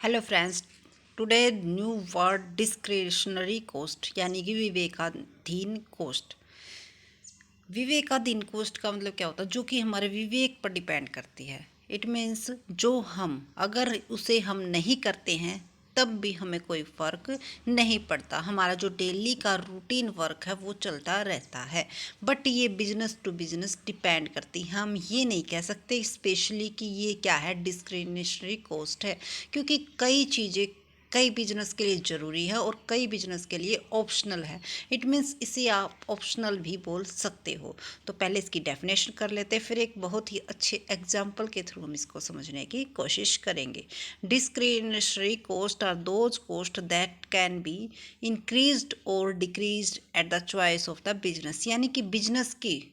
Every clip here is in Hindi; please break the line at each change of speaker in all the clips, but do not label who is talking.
Hello friends, today new word discretionary cost यानी कि विवेकाधीन कॉस्ट। विवेकाधीन कॉस्ट का मतलब क्या होता है? जो कि हमारे विवेक पर डिपेंड करती है। इट मीन्स जो हम अगर उसे हम नहीं करते हैं तब भी हमें कोई फ़र्क नहीं पड़ता, हमारा जो डेली का रूटीन वर्क है वो चलता रहता है। बट ये बिजनेस टू बिजनेस डिपेंड करती है, हम ये नहीं कह सकते स्पेशली कि ये क्या है, डिस्क्रिशनरी कॉस्ट है, क्योंकि कई चीज़ें कई बिजनेस के लिए ज़रूरी है और कई बिजनेस के लिए ऑप्शनल है। इट मीन्स इसे आप ऑप्शनल भी बोल सकते हो। तो पहले इसकी डेफिनेशन कर लेते हैं, फिर एक बहुत ही अच्छे एग्जाम्पल के थ्रू हम इसको समझने की कोशिश करेंगे। Discretionary cost are those cost that can be increased और decreased at the choice of the business, यानी कि बिजनेस की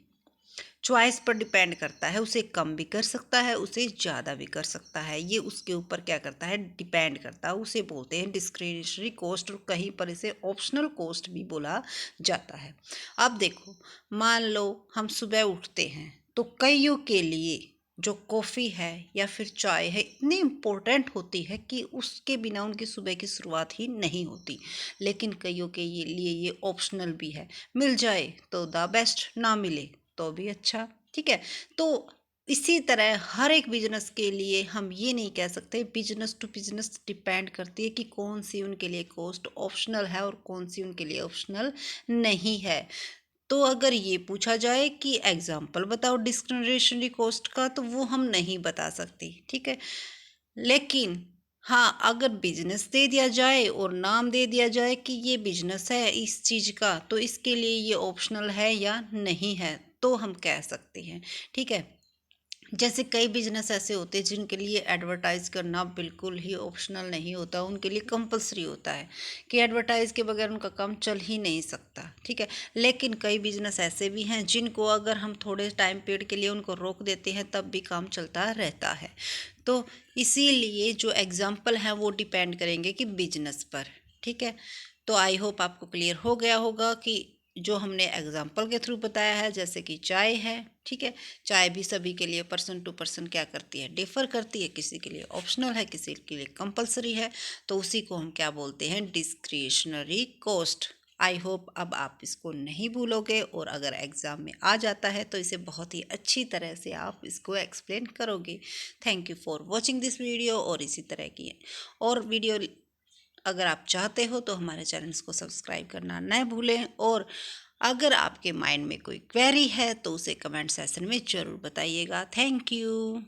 चॉइस पर डिपेंड करता है। उसे कम भी कर सकता है, उसे ज़्यादा भी कर सकता है, ये उसके ऊपर क्या करता है, डिपेंड करता है। उसे बोलते हैं डिस्क्रिशनरी कॉस्ट, और कहीं पर इसे ऑप्शनल कॉस्ट भी बोला जाता है। अब देखो, मान लो हम सुबह उठते हैं तो कईयों के लिए जो कॉफ़ी है या फिर चाय है इतनी इम्पोर्टेंट होती है कि उसके बिना उनकी सुबह की शुरुआत ही नहीं होती। लेकिन कईयों के लिए ये ऑप्शनल भी है, मिल जाए तो द बेस्ट, ना मिले तो भी अच्छा। ठीक है, तो इसी तरह हर एक बिजनेस के लिए हम ये नहीं कह सकते, बिजनेस टू बिजनेस डिपेंड करती है कि कौन सी उनके लिए कॉस्ट ऑप्शनल है और कौन सी उनके लिए ऑप्शनल नहीं है। तो अगर ये पूछा जाए कि एग्जाम्पल बताओ डिस्क्रिशनरी कॉस्ट का, तो वो हम नहीं बता सकते। ठीक है, लेकिन हाँ, अगर बिजनेस दे दिया जाए और नाम दे दिया जाए कि ये बिजनेस है इस चीज़ का, तो इसके लिए ये ऑप्शनल है या नहीं है, तो हम कह सकते हैं। ठीक है, जैसे कई बिजनेस ऐसे होते हैं जिनके लिए एडवर्टाइज करना बिल्कुल ही ऑप्शनल नहीं होता, उनके लिए कंपलसरी होता है कि एडवर्टाइज के बगैर उनका काम चल ही नहीं सकता। ठीक है, लेकिन कई बिजनेस ऐसे भी हैं जिनको अगर हम थोड़े टाइम पीरियड के लिए उनको रोक देते हैं तब भी काम चलता रहता है। तो इसीलिए जो एग्जाम्पल हैं वो डिपेंड करेंगे कि बिजनेस पर। ठीक है, तो आई होप आपको क्लियर हो गया होगा कि जो हमने एग्जाम्पल के थ्रू बताया है, जैसे कि चाय है। ठीक है, चाय भी सभी के लिए पर्सन टू पर्सन क्या करती है, डिफ़र करती है, किसी के लिए ऑप्शनल है, किसी के लिए कंपलसरी है। तो उसी को हम क्या बोलते हैं, डिस्क्रिशनरी कॉस्ट। आई होप अब आप इसको नहीं भूलोगे, और अगर एग्ज़ाम में आ जाता है तो इसे बहुत ही अच्छी तरह से आप इसको एक्सप्लेन करोगे। Thank you for watching this video, और इसी तरह की और वीडियो अगर आप चाहते हो तो हमारे चैनल्स को सब्सक्राइब करना न भूलें। और अगर आपके माइंड में कोई क्वेरी है तो उसे कमेंट सेक्शन में ज़रूर बताइएगा। Thank you.